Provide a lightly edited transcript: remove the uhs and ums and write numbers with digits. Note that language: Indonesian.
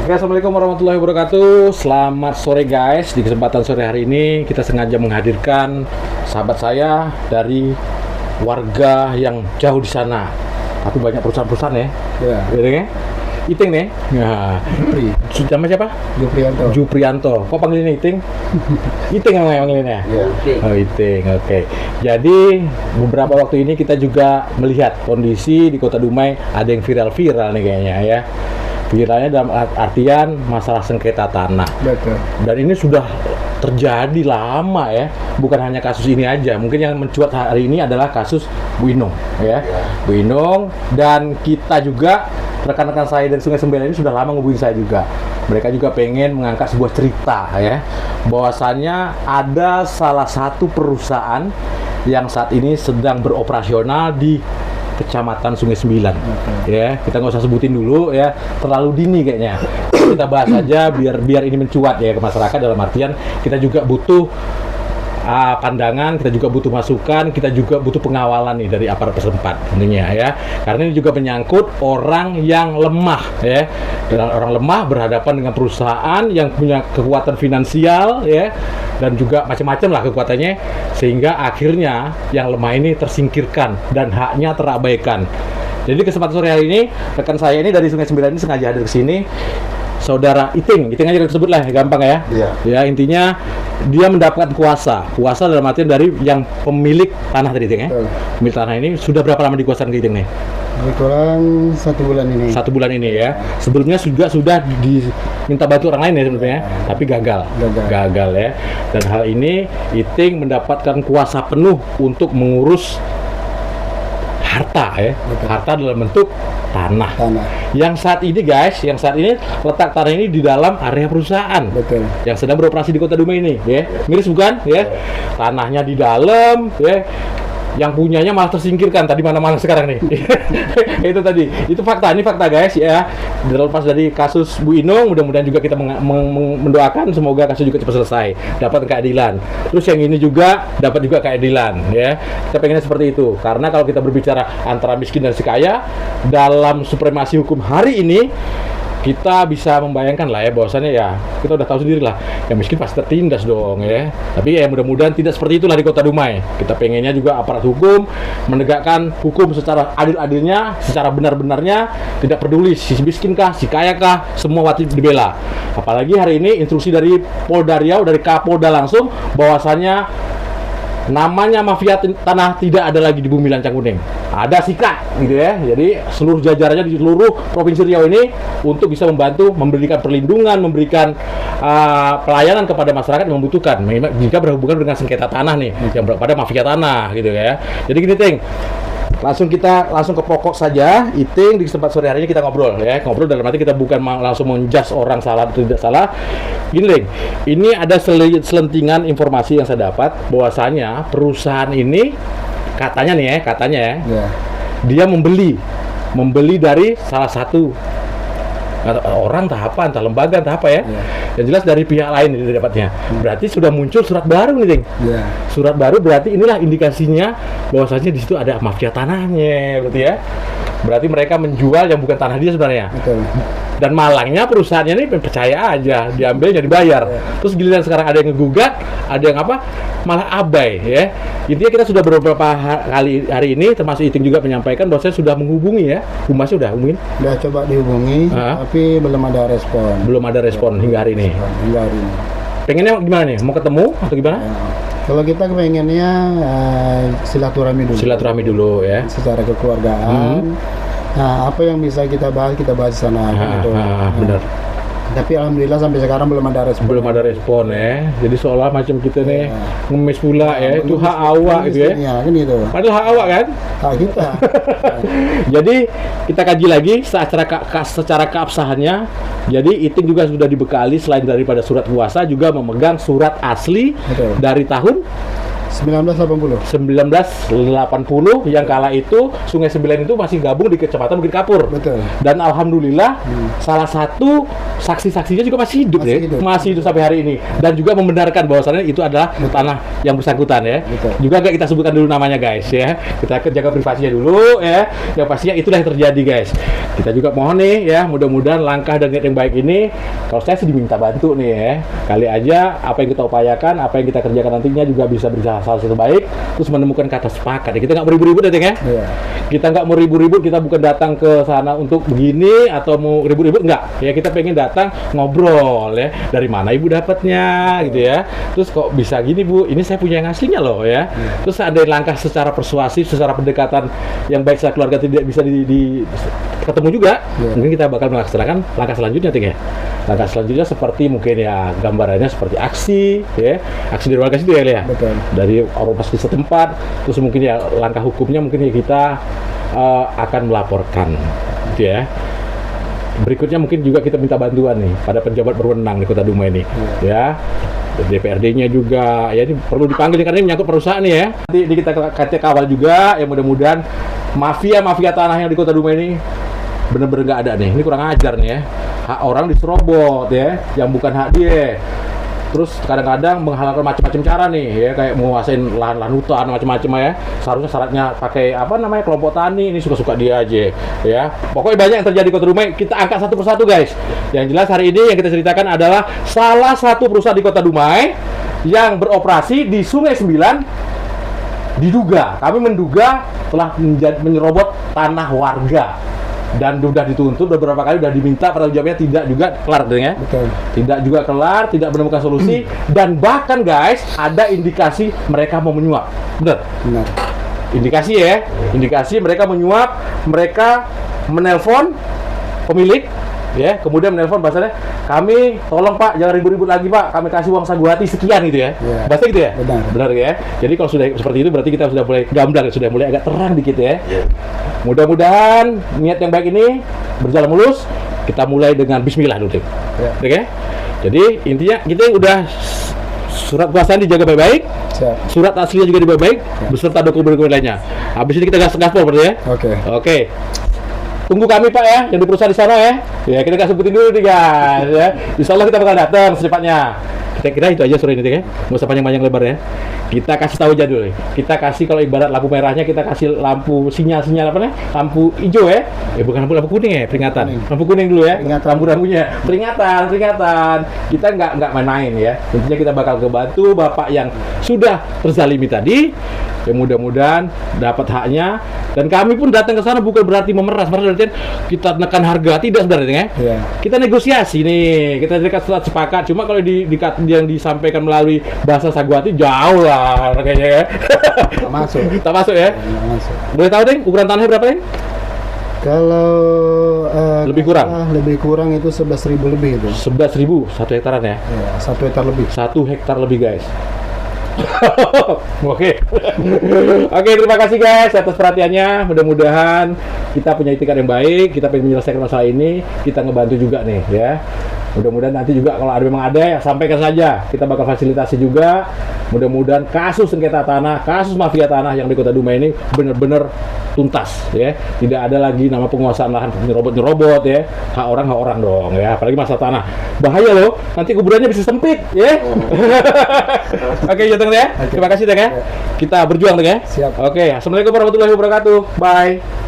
Oke, assalamualaikum warahmatullahi wabarakatuh. Selamat sore guys. Di kesempatan sore hari ini kita sengaja menghadirkan sahabat saya dari warga yang jauh di sana. Tapi banyak perusahaan-perusahaan ya. Ya. Gitu ya. Iting nih. Nah, nama siapa? Juprianto. Juprianto. Kok panggilannya Iting? Iting yang panggilannya? Ya. Oh, Iting. Oke. Jadi beberapa waktu ini kita juga melihat kondisi di Kota Dumai ada yang viral-viral nih kayaknya ya. Viralnya dalam artian masalah sengketa tanah. Betul. Dan ini sudah terjadi lama ya, bukan hanya kasus ini aja. Mungkin yang mencuat hari ini adalah kasus Bu Inung ya. Bu Inung, dan kita juga rekan-rekan saya dari Sungai Sembilan ini sudah lama ngubungin saya juga. Mereka juga pengen mengangkat sebuah cerita ya, bahwasannya ada salah satu perusahaan yang saat ini sedang beroperasional di Kecamatan Sungai Sembilan. Ya, kita nggak usah sebutin dulu ya, terlalu dini kayaknya. Kita bahas aja biar ini mencuat ya ke masyarakat, dalam artian kita juga butuh pandangan, kita juga butuh masukan, kita juga butuh pengawalan nih dari aparat setempat tentunya ya. Karena ini juga menyangkut orang yang lemah ya. Dan orang lemah berhadapan dengan perusahaan yang punya kekuatan finansial ya, dan juga macam-macam lah kekuatannya, sehingga akhirnya yang lemah ini tersingkirkan dan haknya terabaikan. Jadi kesempatan sore hari ini rekan saya ini dari Sungai Sembilan ini sengaja hadir ke sini. Saudara Iting aja kita sebut lah, gampang ya. Iya. Ya, intinya dia mendapatkan kuasa dalam artian dari yang pemilik tanah tadi Iting ya. Pemilik tanah ini sudah berapa lama dikuasakan ke Iting nih? Lebih kurang 1 bulan ini. 1 bulan ini ya. Sebelumnya sudah diminta bantu orang lain ya sebenarnya, tapi gagal ya. Dan hal ini Iting mendapatkan kuasa penuh untuk mengurus harta ya. Betul. Harta dalam bentuk tanah. Yang saat ini letak tanah ini di dalam area perusahaan. Betul. Yang sedang beroperasi di Kota Dumai ini ya. Miris bukan ya? Tanahnya di dalam ya. Yang punyanya malah tersingkirkan tadi, mana-mana sekarang nih. Itu tadi, itu fakta, ini fakta guys ya. Terlepas dari kasus Bu Inung, mudah-mudahan juga kita mendoakan semoga kasus juga cepat selesai, dapat keadilan. Terus yang ini juga dapat juga keadilan ya. Kita pengennya seperti itu, karena kalau kita berbicara antara miskin dan si kaya dalam supremasi hukum hari ini, kita bisa membayangkan lah ya, bahwasannya ya kita udah tahu sendiri lah, yang miskin pasti tertindas dong ya. Tapi ya mudah-mudahan tidak seperti itulah di Kota Dumai. Kita pengennya juga aparat hukum menegakkan hukum secara adil-adilnya, secara benar-benarnya, tidak peduli si miskin kah, si kaya kah, semua wajib dibela. Apalagi hari ini instruksi dari Polda Riau, dari Kapolda langsung, bahwasannya namanya mafia tanah tidak ada lagi di bumi Lancang Kuning. Ada sikat gitu ya. Jadi seluruh jajarannya di seluruh Provinsi Riau ini untuk bisa membantu, memberikan perlindungan, memberikan pelayanan kepada masyarakat yang membutuhkan jika berhubungan dengan sengketa tanah nih, yang pada mafia tanah gitu ya. Jadi gini Ting, langsung ke pokok saja. Iting, di kesempatan sore hari ini kita ngobrol ya. Ngobrol dalam arti kita bukan langsung menjudge orang salah atau tidak salah. Gini Ting, ini ada selentingan informasi yang saya dapat bahwasanya perusahaan ini katanya ya, dia membeli dari salah satu orang entah lembaga entah apa ya. Yang jelas dari pihak lain ini dapatnya. Berarti sudah muncul surat baru nih Ting. Surat baru berarti inilah indikasinya bahwasanya di situ ada mafia tanahnya berarti ya. Berarti mereka menjual yang bukan tanah dia sebenarnya. Betul. Dan malangnya perusahaannya ini percaya aja, diambilnya dibayar. Terus giliran sekarang ada yang ngegugat, ada yang malah abai ya. Intinya kita sudah beberapa kali hari ini, termasuk Iting juga menyampaikan bahwa saya sudah menghubungi ya. Humasnya udah hubungin? Udah coba dihubungi, tapi belum ada respon. Belum ada respon hingga hari ini. Pengennya gimana nih? Mau ketemu atau gimana? Kalau kita pengennya silaturahmi dulu ya. Secara kekeluargaan. Nah, apa yang bisa kita bahas di sana gitu. Benar. Tapi alhamdulillah sampai sekarang belum ada respon. Belum ada respon ya. Jadi seolah macam kita nih ngemis pula ya. Itu hak awak gitu ya. Kan gitu. Padahal hak awak kan? Hak kita. Jadi kita kaji lagi secara keabsahannya. Jadi Iting juga sudah dibekali selain daripada surat kuasa juga memegang surat asli. Betul. Dari tahun 1980 yang kala itu Sungai Sembilan itu masih gabung di Kecamatan Bukit Kapur. Betul. Dan alhamdulillah salah satu saksi-saksinya juga masih hidup Masih ya, hidup. masih hidup sampai hari ini, dan juga membenarkan bahwasannya itu adalah tanah yang bersangkutan ya. Betul. Juga nggak kita sebutkan dulu namanya guys ya, kita jaga privasinya dulu ya. Yang pastinya itulah yang terjadi guys. Kita juga mohon nih ya, mudah-mudahan langkah dan niat yang baik ini, kalau saya sih diminta bantu nih ya, kali aja apa yang kita upayakan, apa yang kita kerjakan nantinya juga bisa berjalan hal yang baik, terus menemukan kata sepakat ya. Kita nggak mau ribut-ribut ya Teng ya. Iya. Kita nggak mau ribut-ribut, kita bukan datang ke sana untuk begini atau mau ribut-ribut, nggak ya. Kita pengen datang ngobrol ya, dari mana ibu dapatnya gitu ya, terus kok bisa gini bu, ini saya punya yang aslinya loh ya. Terus ada langkah secara persuasif, secara pendekatan yang baik secara keluarga tidak bisa ketemu juga, mungkin kita bakal melaksanakan langkah selanjutnya Ting ya. Langkah selanjutnya seperti mungkin ya gambarannya seperti aksi ya, aksi dari warga situ ya Lea. Betul. Dari ormas di setempat, terus mungkin ya langkah hukumnya mungkin ya kita akan melaporkan gitu ya. Berikutnya mungkin juga kita minta bantuan nih pada penjabat berwenang di Kota Dumai ini ya. DPRD-nya juga ya, ini perlu dipanggil karena ini menyangkut perusahaan nih ya. Nanti kita kawal juga ya, mudah-mudahan mafia tanah yang di Kota Dumai ini bener-bener nggak ada nih. Ini kurang ajar nih ya, hak orang diserobot ya, yang bukan hak dia. Terus kadang-kadang menghalalkan macam-macam cara nih ya, kayak menguasain lahan-lahan hutan macam-macam ya. Seharusnya syaratnya pakai apa namanya kelompok tani, ini suka-suka dia aja ya. Pokoknya banyak yang terjadi di Kota Dumai, kita angkat satu persatu guys. Yang jelas hari ini yang kita ceritakan adalah salah satu perusahaan di Kota Dumai yang beroperasi di Sungai Sembilan, diduga, kami menduga telah menyerobot tanah warga. Dan sudah dituntut beberapa kali, sudah diminta pertanggungjawabnya, tidak juga kelar ya. Betul. Tidak juga kelar, tidak menemukan solusi, dan bahkan guys ada indikasi mereka mau menyuap. Benar? Benar. Indikasi ya, indikasi mereka menyuap, mereka menelpon pemilik ya, kemudian menelpon bahasanya, kami tolong Pak jangan ribut-ribut lagi Pak, kami kasih uang sagu hati sekian gitu ya. Yeah. Bahasa gitu ya? Benar. Ya. Jadi kalau sudah seperti itu berarti kita sudah mulai gamblang, sudah mulai agak terang dikit ya. Mudah-mudahan niat yang baik ini berjalan mulus. Kita mulai dengan bismillah dulu. Oke? Jadi intinya kita yang udah surat kuasaan dijaga baik-baik. Siap. Surat aslinya juga dibawa baik beserta dokumen-dokumen lainnya. Habis ini kita gas-gaspol berarti ya. Oke. Tunggu kami Pak ya, yang di perusahaan di sana ya. Ya kita kasih sebutin dulu nih guys ya. Insya Allah kita bakal datang secepatnya. Kita itu aja sore ini ya. Nggak usah panjang-panjang lebar ya. Kita kasih tahu aja dulu. Kita kasih kalau ibarat lampu merahnya, kita kasih lampu sinyal apa nih? Lampu hijau ya. Bukan lampu kuning ya, peringatan. Lampu kuning dulu ya. Rambu-rambunya. Peringatan. Kita nggak main-main ya. Intinya kita bakal kebantu Bapak yang sudah terzalimi tadi. Ya mudah-mudahan dapat haknya, dan kami pun datang ke sana bukan berarti memeras, berarti kita tekan harga, tidak sebenarnya ya. Kita negosiasi nih, kita dekat surat sepakat. Cuma kalau yang disampaikan melalui bahasa sagu hati jauh lah kayaknya ya. Tak masuk. Tak masuk ya. Tak masuk. Boleh tahu Deng, ukuran tanahnya berapa Deng? Kalau lebih kurang? Lebih kurang itu 11.000 lebih itu. 11.000 1 hektaran ya? Ya, 1 hektar lebih. 1 hektar lebih guys. Oke, terima kasih guys atas perhatiannya. Mudah-mudahan kita punya itikat yang baik, kita pengen menyelesaikan masalah ini, kita ngebantu juga nih ya. Mudah-mudahan nanti juga kalau memang ada ya sampaikan saja, kita bakal fasilitasi juga. Mudah-mudahan kasus sengketa tanah, kasus mafia tanah yang di Kota Dumai ini benar-benar tuntas ya. Tidak ada lagi nama penguasaan lahan nyerobot ya. Hak orang dong ya, apalagi masalah tanah. Bahaya loh, nanti kuburannya bisa sempit ya. Oke, ya Teng ya. Terima kasih Teng ya. Kita berjuang Teng ya. Siap. Oke, assalamualaikum warahmatullahi wabarakatuh. Bye.